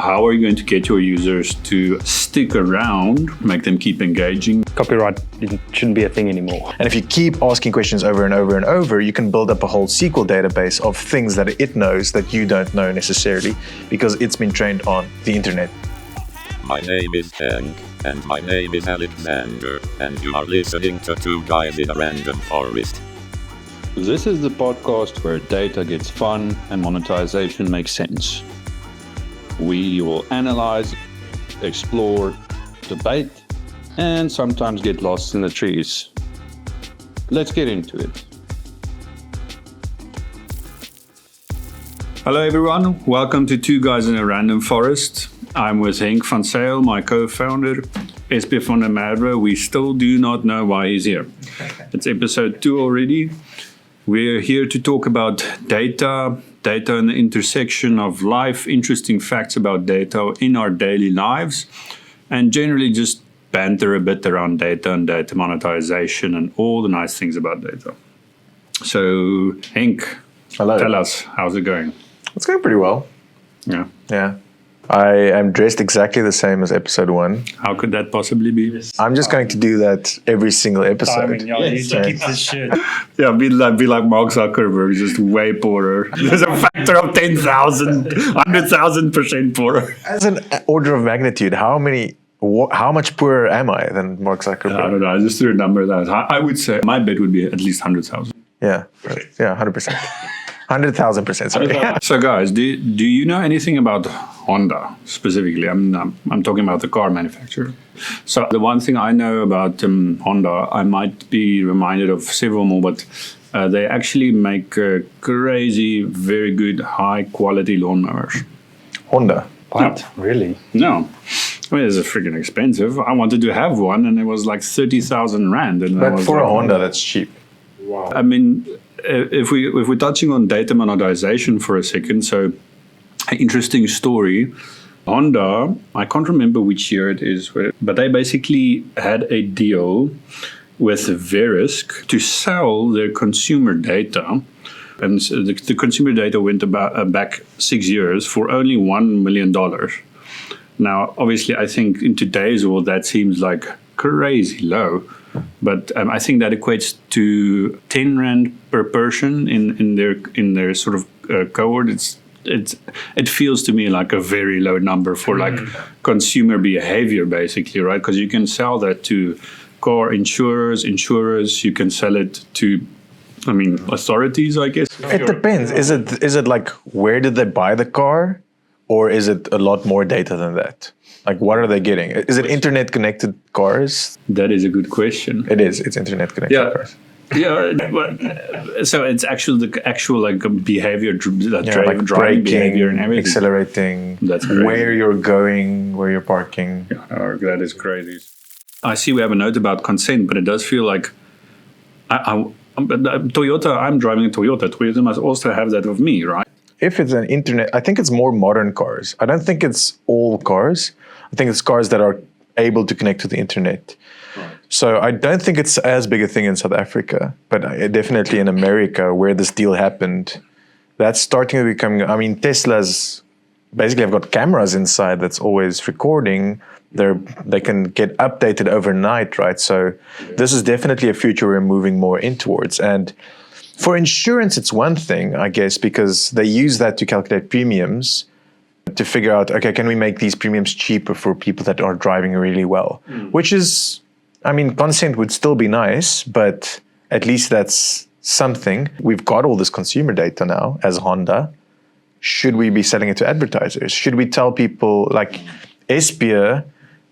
How are you going to get your users to stick around, make them keep engaging? Copyright shouldn't be a thing anymore. And if you keep asking questions over and over and over, you can build up a whole SQL database of things that it knows that you don't know necessarily because it's been trained on the internet. My name is Henk, and my name is Alexander, and you are listening to Two Guys in a Random Forest. This is the podcast where data gets fun and monetization makes sense. We will analyze, explore, debate, and sometimes get lost in the trees. Let's get into it. Hello everyone, welcome to Two Guys in a Random Forest. I'm with Henk van Zyl, my co-founder. SP van der Merwe, we still do not know why he's here. It's episode 2 already. We're here to talk about data and the intersection of life, interesting facts about data in our daily lives, and generally just banter a bit around data and data monetization and all the nice things about data. So, Henk, Hello. Tell us, how's it going? It's going pretty well. Yeah. I am dressed exactly the same as episode 1. How could that possibly be? I'm just going to do that every single episode. You need to keep this shit. Yeah, be like Mark Zuckerberg, just way poorer. There's a factor of 10,000, 100,000% poorer. As an order of magnitude, how much poorer am I than Mark Zuckerberg? I don't know, I just threw a number that I would say my bet would be at least 100,000. Yeah, 100%. 100,000%, sorry. So guys, do you know anything about Honda specifically? I'm talking about the car manufacturer. So the one thing I know about Honda, I might be reminded of several more, but they actually make crazy, very good, high quality lawnmowers. Honda. What? Really? No. I mean, it's freaking expensive. I wanted to have one and it was like 30,000 Rand. And But for a Honda, that's cheap. Wow. I mean, if we're touching on data monetization for a second, so an interesting story. Honda, I can't remember which year it is, but they basically had a deal with Verisk to sell their consumer data. And so the consumer data went back 6 years for only $1 million. Now, obviously, I think in today's world, that seems like crazy low. But I think that equates to 10 Rand per person in their sort of cohort. It feels to me like a very low number for like consumer behavior, basically, right? Because you can sell that to car insurers. You can sell it to, authorities, I guess. It depends. Is it like where did they buy the car, or is it a lot more data than that? Like, what are they getting? Is it internet-connected cars? That is a good question. It is. It's internet-connected cars. Yeah, so it's the actual like behavior, like driving braking, behavior and everything. Accelerating, That's crazy. where you're going, where you're parking. Yeah, that is crazy. I see we have a note about consent, but it does feel like Toyota. I'm driving a Toyota. Toyota must also have that of me, right? If it's an internet, I think it's more modern cars. I don't think it's all cars. I think it's cars that are able to connect to the internet. Right. So I don't think it's as big a thing in South Africa, but definitely in America where this deal happened, that's starting to become, Teslas basically have got cameras inside that's always recording. They can get updated overnight, right? So this is definitely a future we're moving more in towards. And for insurance, it's one thing, I guess, because they use that to calculate premiums to figure out, okay, can we make these premiums cheaper for people that are driving really well? Which is, consent would still be nice, but at least that's something. We've got all this consumer data now as Honda. Should we be selling it to advertisers? Should we tell people, like Espia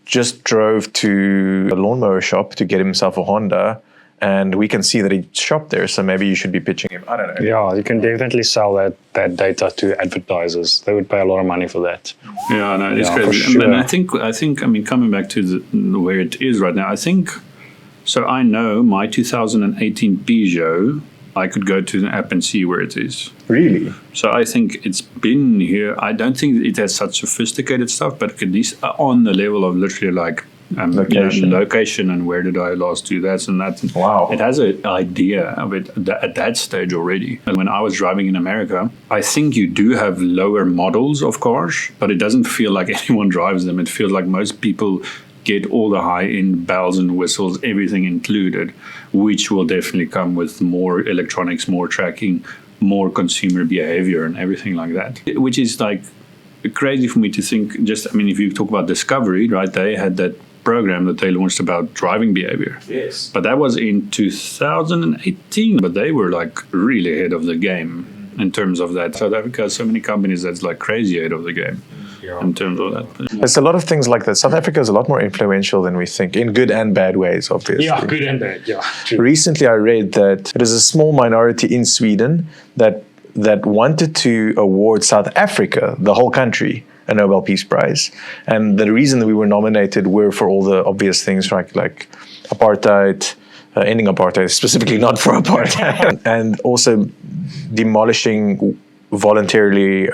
just drove to a lawnmower shop to get himself a Honda, and we can see that he shopped there, so maybe you should be pitching him. I don't know. Yeah, you can definitely sell that data to advertisers. They would pay a lot of money for that. Yeah, no, it's crazy. For sure. And I think, coming back to where it is right now, I know my 2018 Peugeot, I could go to the app and see where it is. Really? So I think it's been here. I don't think it has such sophisticated stuff, but at least on the level of literally like location and where did I last do that and that. Wow. It has an idea of it at that stage already. And when I was driving in America, I think you do have lower models of cars, but it doesn't feel like anyone drives them. It feels like most people get all the high-end bells and whistles, everything included, which will definitely come with more electronics, more tracking, more consumer behavior and everything like that. Which is like crazy for me to think. Just, I mean, if you talk about Discovery, right, they had that program that they launched about driving behavior. Yes. But that was in 2018, but they were like really ahead of the game in terms of that. South Africa has so many companies that's like crazy ahead of the game in terms of that. There's a lot of things like that. South Africa is a lot more influential than we think, in good and bad ways, obviously. Yeah, good and bad. Yeah, true. Recently, I read that there is a small minority in Sweden that wanted to award South Africa, the whole country, a Nobel Peace Prize. And the reason that we were nominated were for all the obvious things, like apartheid, ending apartheid, specifically not for apartheid, and also demolishing voluntarily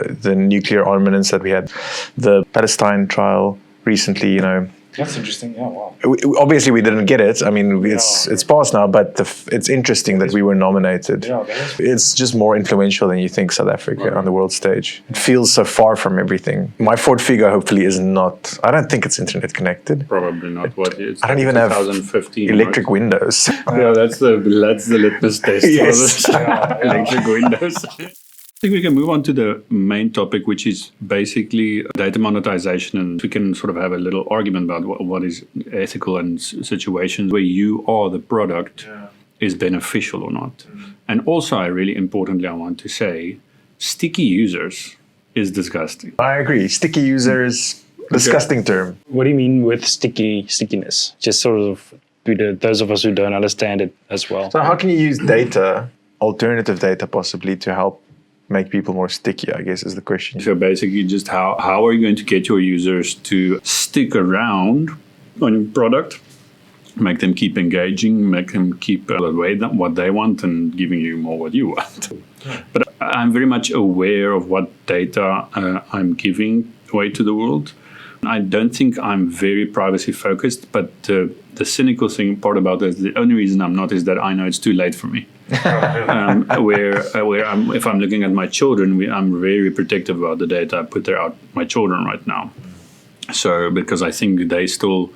the nuclear armaments that we had. The Palestine trial recently, That's interesting. Yeah, wow. Obviously, we didn't get it. I mean, it's passed now, but it's interesting that we were nominated. Yeah, that is. It's just more influential than you think, South Africa, on the world stage. It feels so far from everything. My Ford Figo hopefully is not, I don't think it's internet connected. Probably not. It's I don't even have 2015, electric right? windows. Yeah, that's the litmus test. Yes. For this. Electric windows. I think we can move on to the main topic, which is basically data monetization. And we can sort of have a little argument about what is ethical and situations where you are the product is beneficial or not. And also, really importantly, I want to say, sticky users is disgusting. I agree. Sticky users, disgusting term. What do you mean with stickiness? Just sort of those of us who don't understand it as well. So how can you use data, alternative data possibly, to help make people more sticky, I guess, is the question. So basically, just how are you going to get your users to stick around on your product, make them keep engaging, make them keep what they want and giving you more what you want. But I'm very much aware of what data I'm giving away to the world. I don't think I'm very privacy focused, but the cynical part about this, the only reason I'm not is that I know it's too late for me. If I'm looking at my children, I'm very protective about the data I put out my children right now. So because I think they still,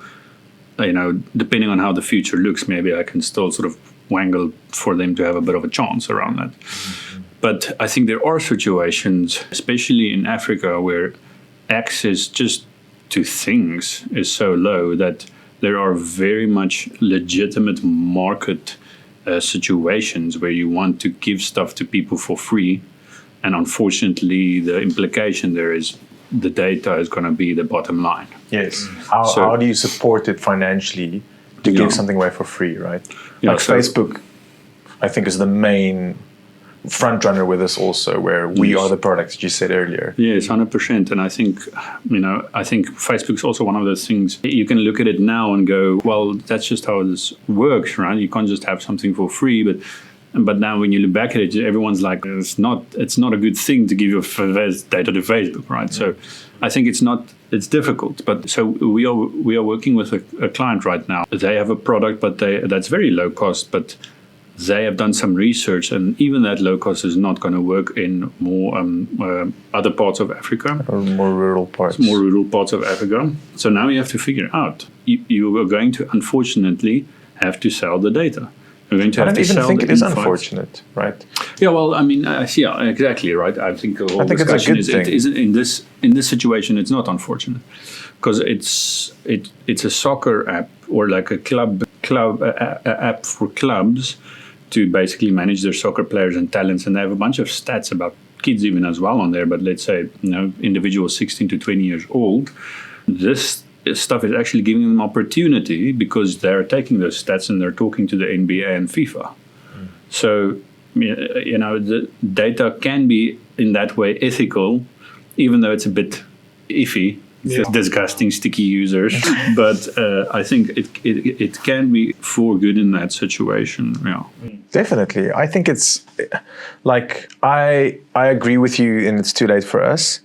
depending on how the future looks, maybe I can still sort of wangle for them to have a bit of a chance around that. But I think there are situations, especially in Africa, where access just to things is so low that there are very much legitimate market situations where you want to give stuff to people for free, and unfortunately the implication there is the data is going to be the bottom line. Yes. How do you support it financially to give something away for free, right? Facebook, I think, is the main front runner with us also, where we are the product that you said earlier. Yes, 100%. And I think Facebook's also one of those things you can look at it now and go, well, that's just how this works, right? You can't just have something for free, but now when you look back at it, everyone's like, it's not a good thing to give your data to Facebook, right? So I think it's difficult. But so we are working with a client right now. They have a product, but that's very low cost, but they have done some research, and even that low cost is not going to work in more other parts of Africa. Or more rural parts. More rural parts of Africa. So now you have to figure out. You are going to, unfortunately, have to sell the data. You're going to have to sell. I don't even think it is unfortunate, right? Yeah, well, I mean, yeah, exactly, right. I think the whole discussion is in this situation, it's not unfortunate because it's a soccer app or like a club app for clubs to basically manage their soccer players and talents, and they have a bunch of stats about kids even as well on there. But let's say individuals 16 to 20 years old, this stuff is actually giving them opportunity because they're taking those stats and they're talking to the NBA and FIFA. So the data can be in that way ethical, even though it's a bit iffy. Disgusting, sticky users, but I think it can be for good in that situation. Yeah, definitely. I think it's like I agree with you, and it's too late for us.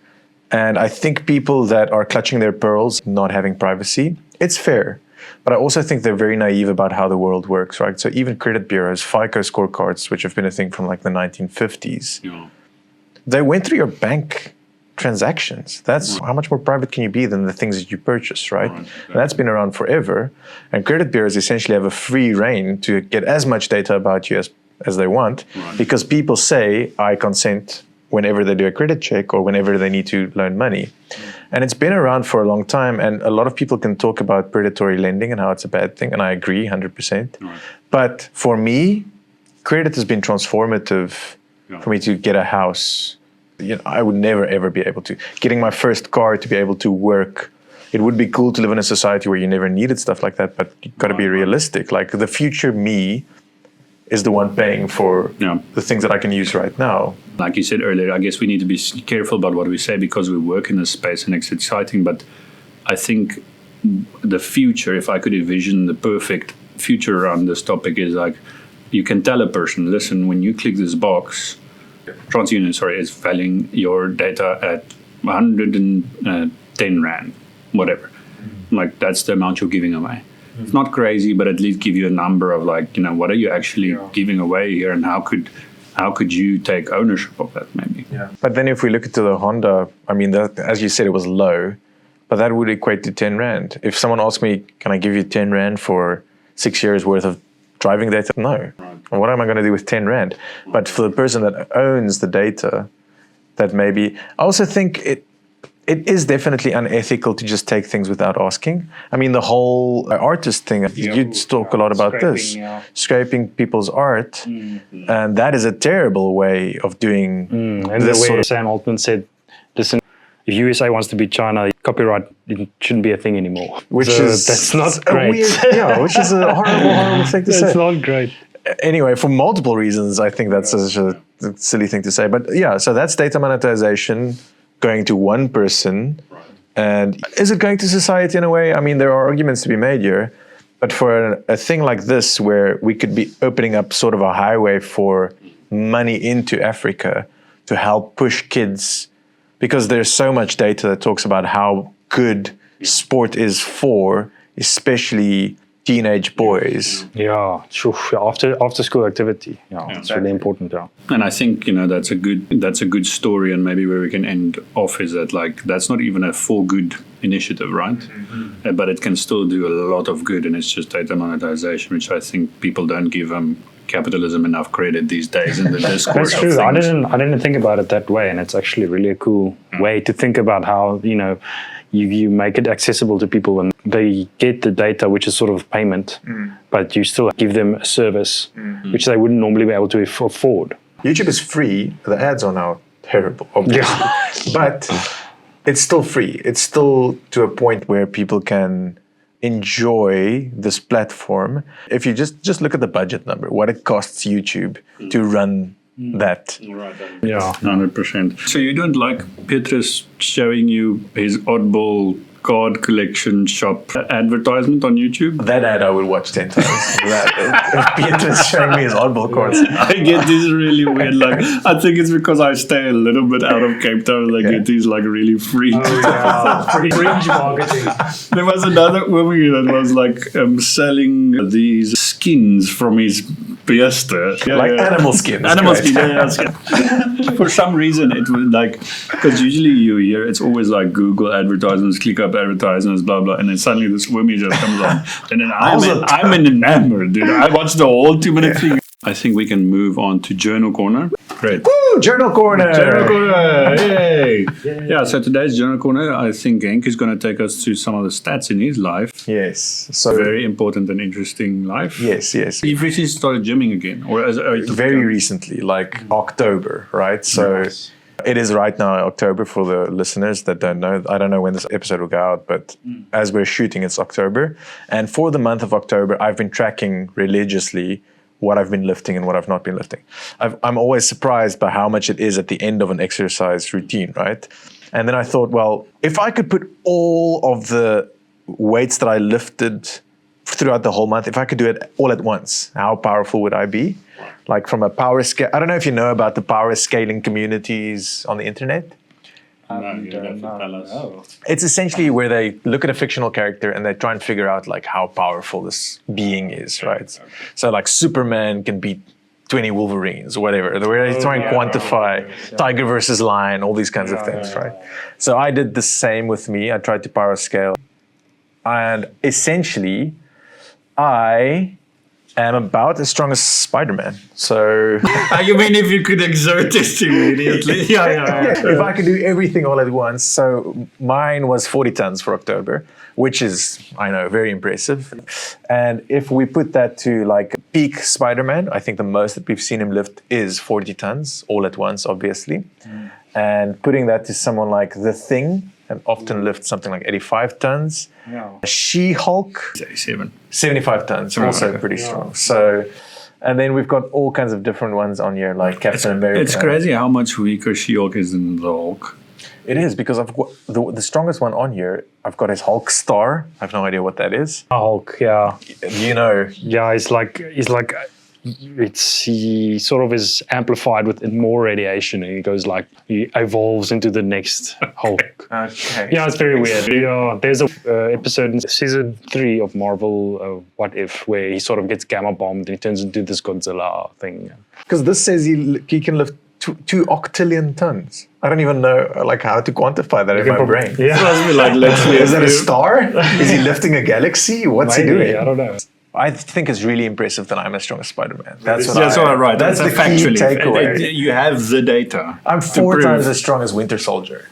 And I think people that are clutching their pearls, not having privacy, it's fair. But I also think they're very naive about how the world works, right? So even credit bureaus, FICO scorecards, which have been a thing from like the 1950s, they went through your bank transactions. That's how much more private can you be than the things that you purchase, right? And that's been around forever. And credit bureaus essentially have a free reign to get as much data about you as they want, because people say, I consent whenever they do a credit check or whenever they need to loan money. And it's been around for a long time, and a lot of people can talk about predatory lending and how it's a bad thing, and I agree 100%. But for me, credit has been transformative for me to get a house. I would never, ever be able to. Getting my first car to be able to work. It would be cool to live in a society where you never needed stuff like that, but you've got to be realistic. Like the future me is the one paying for the things that I can use right now. Like you said earlier, I guess we need to be careful about what we say because we work in this space and it's exciting. But I think the future, if I could envision the perfect future around this topic, is like you can tell a person, listen, when you click this box, TransUnion, is valuing your data at 110 Rand, whatever. Like that's the amount you're giving away. It's not crazy, but at least give you a number of like, what are you actually giving away here, and how could you take ownership of that maybe? But then if we look into the Honda, I mean, that, as you said, it was low, but that would equate to 10 Rand. If someone asks me, can I give you 10 Rand for 6 years worth of driving data? No. And what am I going to do with 10 Rand? But for the person that owns the data, that maybe, I also think it is definitely unethical to just take things without asking. I mean, the whole artist thing, you talk a lot about this, scraping people's art, and that is a terrible way of doing and this the way sort of... Sam Altman said, listen, if USA wants to be China, copyright shouldn't be a thing anymore. That's not great. Which is a horrible thing to say. That's not great. Anyway, for multiple reasons, I think that's such a silly thing to say. But yeah, so that's data monetization going to one person. And is it going to society in a way? I mean, there are arguments to be made here. But for a thing like this, where we could be opening up sort of a highway for money into Africa to help push kids, because there's so much data that talks about how good sport is for, especially teenage boys. Yeah, sure. After school activity. It's really important. And I think that's a good story, and maybe where we can end off is that like that's not even a for good initiative, right? But it can still do a lot of good, and it's just data monetization, which I think people don't give capitalism enough credit these days in the discourse. That's true. I didn't think about it that way, and it's actually really a cool way to think about how you make it accessible to people and they get the data, which is sort of payment, but you still give them a service which they wouldn't normally be able to afford. YouTube is free. The ads are now terrible, obviously. But it's still free. It's still to a point where people can enjoy this platform. If you just look at the budget number, what it costs YouTube to run that. Yeah, 100%. So you don't like Petrus showing you his oddball card collection shop advertisement on YouTube? That ad I would watch 10 times. If Petrus showing me his oddball cards. I get this really weird, I think it's because I stay a little bit out of Cape Town and I get these really free. Fringe marketing. There was another movie that was selling these skins from his Fiesta. Animal skins. Animal skins, yeah. For some reason, it was because usually you hear it's always Google advertisements, click up advertisements, blah, blah, and then suddenly this woman just comes on. And then I'm enamored, dude. I watched the whole 2-minute thing. I think we can move on to Journal Corner. Great. Woo! Journal Corner! Journal Corner! Yay! Yeah, so today's Journal Corner, I think Henk is going to take us through some of the stats in his life. Yes. So very important and interesting life. Yes. You've recently started gymming again? Very recently, October, right? So it is right now October for the listeners that don't know. I don't know when this episode will go out, but as we're shooting, it's October. And for the month of October, I've been tracking religiously what I've been lifting and what I've not been lifting. I'm always surprised by how much it is at the end of an exercise routine, right? And then I thought, well, if I could put all of the weights that I lifted throughout the whole month, if I could do it all at once, how powerful would I be? From a power scale, I don't know if you know about the power scaling communities on the internet. you don't have to tell us. No. It's essentially where they look at a fictional character and they try and figure out like how powerful this being is, right? So like Superman can beat 20 Wolverines or whatever, where they try and quantify tiger versus lion, all these kinds of things, right? So I did the same with me. I tried to power scale. And essentially, I am about as strong as Spider-Man. So You mean if you could exert it immediately? Yeah. if I could do everything all at once. So mine was 40 tons for October, which is, I know, very impressive. And if we put that to like peak Spider-Man, I think the most that we've seen him lift is 40 tons all at once, obviously. And putting that to someone like The Thing, and often lift something like 85 tons. She-Hulk, 75 tons, also pretty strong. So, and then we've got all kinds of different ones on here, like Captain America. It's crazy how much weaker She-Hulk is than the Hulk. It is, because I've got the strongest one on here. I've got his Hulk star. I have no idea what that is. Hulk, yeah. You know, Yeah, he's like he sort of is amplified with more radiation, and he goes like he evolves into the next Hulk. okay. Yeah, it's very weird. Yeah, there's a episode in season 3 of Marvel, What If, where he sort of gets gamma bombed and he turns into this Godzilla thing. Because this says he can lift 2 octillion tons. I don't even know like how to quantify that in my brain. Yeah, Must be like literally Is that a star? Is he lifting a galaxy? What's he doing? I don't know. I think it's really impressive that I'm as strong as Spider-Man. That's what That's all right. That's the factually. key takeaway. You have the data. I'm 4 times as strong as Winter Soldier.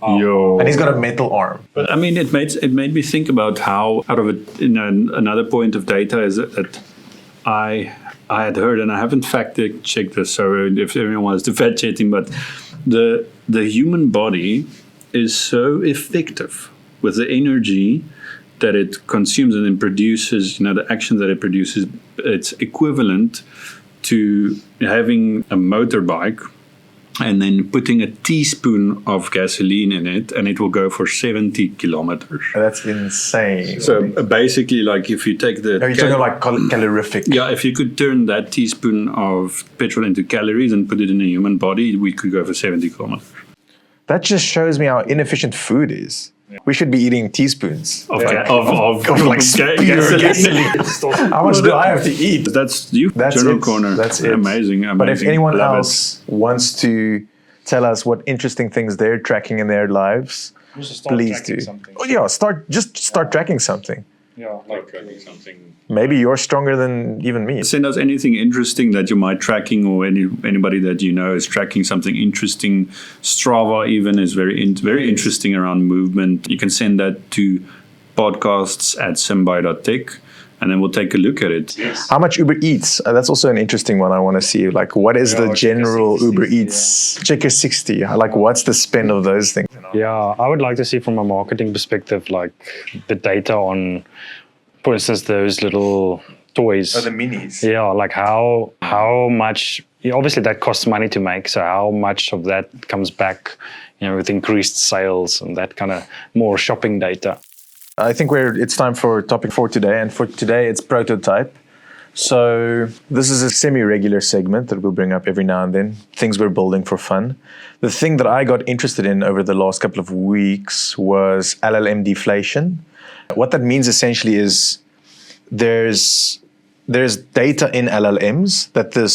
Yo. And he's got a metal arm. But I mean, it made me think about how, out of it, another point of data is that I had heard, and I haven't fact checked this, so if anyone wants to fact check him, but the human body is so effective with the energy that it consumes and then produces, the action that it produces, it's equivalent to having a motorbike and then putting a teaspoon of gasoline in it, and it will go for 70 kilometers. That's insane. So basically, like if you take the... Are you talking like calorific? Yeah, if you could turn that teaspoon of petrol into calories and put it in a human body, we could go for 70 kilometers. That just shows me how inefficient food is. We should be eating teaspoons. Of like gasoline. How much do I have to eat? That's you, That's General it. Corner. That's it. Amazing. But if anyone Love else wants to tell us what interesting things they're tracking in their lives, please do. Oh yeah, start tracking something. Yeah, like something. Maybe you're stronger than even me. Send us anything interesting that you might tracking, or anybody that you know is tracking something interesting. Strava even is very interesting around movement. You can send that to podcasts@symbyte.tech, and then we'll take a look at it. Yes. How much Uber Eats? That's also an interesting one I want to see. Like, what is the general Uber Eats? Checker 60. Like, what's the spend of those things? Yeah, I would like to see from a marketing perspective, like the data on, for instance, those little toys. minis. Yeah, like how much, obviously that costs money to make, so how much of that comes back, with increased sales and that kind of more shopping data. I think it's time for topic for today, and for today it's prototype. So this is a semi-regular segment that we'll bring up every now and then, things we're building for fun. The thing that I got interested in over the last couple of weeks was LLM deflation. What that means essentially is there's data in LLMs that the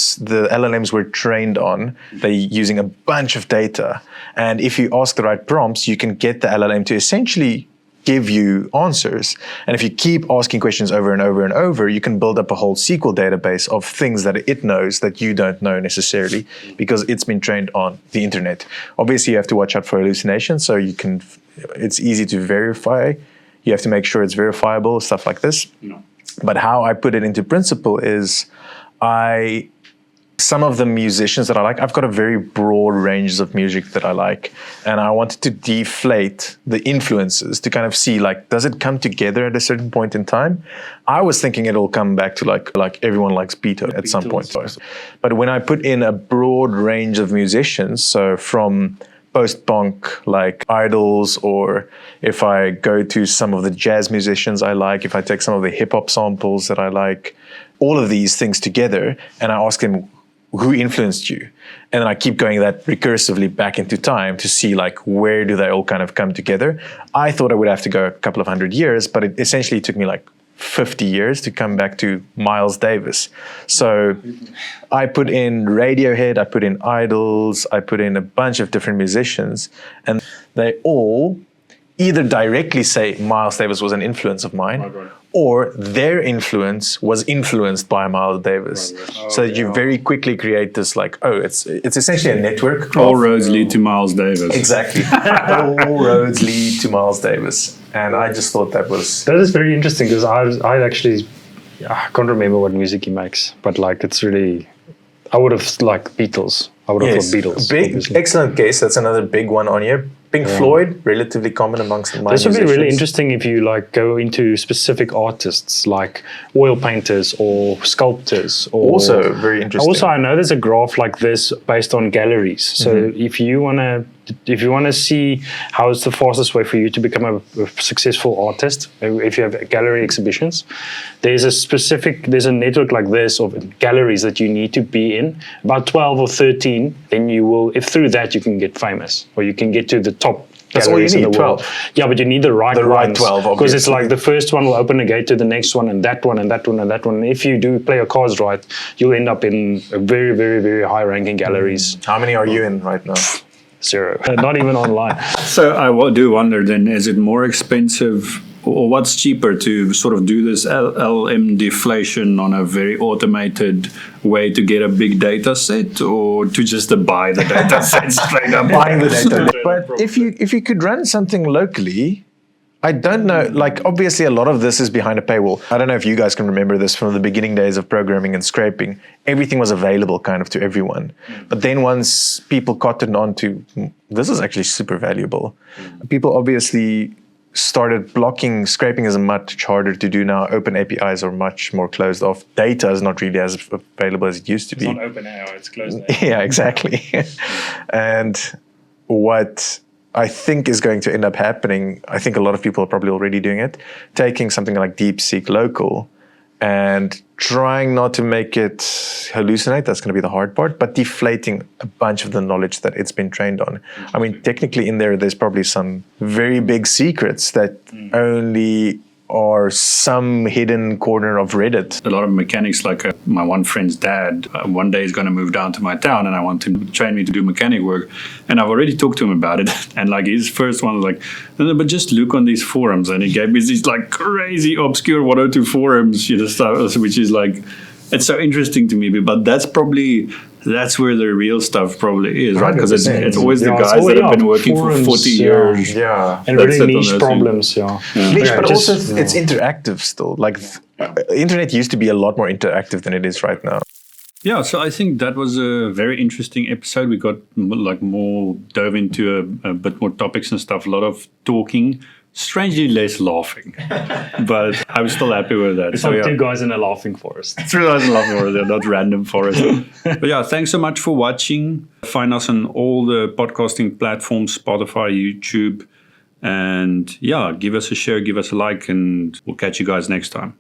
LLMs were trained on. They're using a bunch of data. And if you ask the right prompts, you can get the LLM to essentially give you answers. And if you keep asking questions over and over and over, you can build up a whole SQL database of things that it knows that you don't know necessarily, because it's been trained on the internet. Obviously, you have to watch out for hallucinations, so it's easy to verify. You have to make sure it's verifiable, stuff like this. No. But how I put it into principle is some of the musicians that I like, I've got a very broad range of music that I like, and I wanted to deflate the influences to kind of see, like, does it come together at a certain point in time? I was thinking it'll come back to like everyone likes Beatles at some point. But when I put in a broad range of musicians, so from post-punk like Idols, or if I go to some of the jazz musicians I like, if I take some of the hip-hop samples that I like, all of these things together, and I ask them, who influenced you? And then I keep going that recursively back into time to see like where do they all kind of come together. I thought I would have to go a couple of 100 years, but it essentially took me like 50 years to come back to Miles Davis. So I put in Radiohead, I put in Idols, I put in a bunch of different musicians, and they all either directly say Miles Davis was an influence of mine, or their influence was influenced by Miles Davis. So that you very quickly create this like, it's essentially a network. All roads lead to Miles Davis. Exactly. All roads lead to Miles Davis. And I just thought that is very interesting, because I actually I can't remember what music he makes, but like it's really, I would have like Beatles. I would have thought Beatles. Big, excellent guess. That's another big one on here. Pink Floyd, relatively common amongst the This would be really interesting if you like go into specific artists like oil painters or sculptors. Or also very interesting. Also, I know there's a graph like this based on galleries. So if you wanna see how is the fastest way for you to become a successful artist, if you have gallery exhibitions, there's a network like this of galleries that you need to be in, about 12 or 13. Then you will, if through that you can get famous, or you can get to the top galleries in the world. 12. Yeah, but you need the right 12, because it's like the first one will open a gate to the next one, and that one, and that one, and that one. And if you do play your cards right, you'll end up in a very, very, very high-ranking galleries. How many are you in right now? 0. Not even online. So I do wonder then, is it more expensive, or what's cheaper, to sort of do this LM deflation on a very automated way to get a big data set, or to just buy the data set straight up? Buying the data. But if you could run something locally, I don't know, like obviously a lot of this is behind a paywall. I don't know if you guys can remember this from the beginning days of programming and scraping. Everything was available kind of to everyone. But then once people cottoned on to, this is actually super valuable, people obviously started blocking. Scraping is much harder to do now. Open APIs are much more closed off. Data is not really as available as it used to be. It's not open AI, it's closed AI. Yeah, exactly. And what I think is going to end up happening, I think a lot of people are probably already doing it, taking something like DeepSeek local and trying not to make it hallucinate. That's going to be the hard part, but deflating a bunch of the knowledge that it's been trained on. I mean, technically in there's probably some very big secrets that only are some hidden corner of Reddit. A lot of mechanics, like my one friend's dad, one day is going to move down to my town and I want to train me to do mechanic work. And I've already talked to him about it. And like his first one was like, no, but just look on these forums. And he gave me these like crazy obscure 102 forums, stuff, which is like, it's so interesting to me. But that's where the real stuff probably is, right? Because it's always the guys that have been working for 40 years. Yeah. And really niche problems, Niche, but also it's interactive still. Like internet used to be a lot more interactive than it is right now. Yeah, so I think that was a very interesting episode. We got like more dove into a bit more topics and stuff, a lot of talking. Strangely less laughing, but I'm still happy with that. It's like two guys in a laughing forest. It's 2 guys in a laughing forest, they're not random forest. But yeah, thanks so much for watching. Find us on all the podcasting platforms, Spotify, YouTube. And yeah, give us a share, give us a like, and we'll catch you guys next time.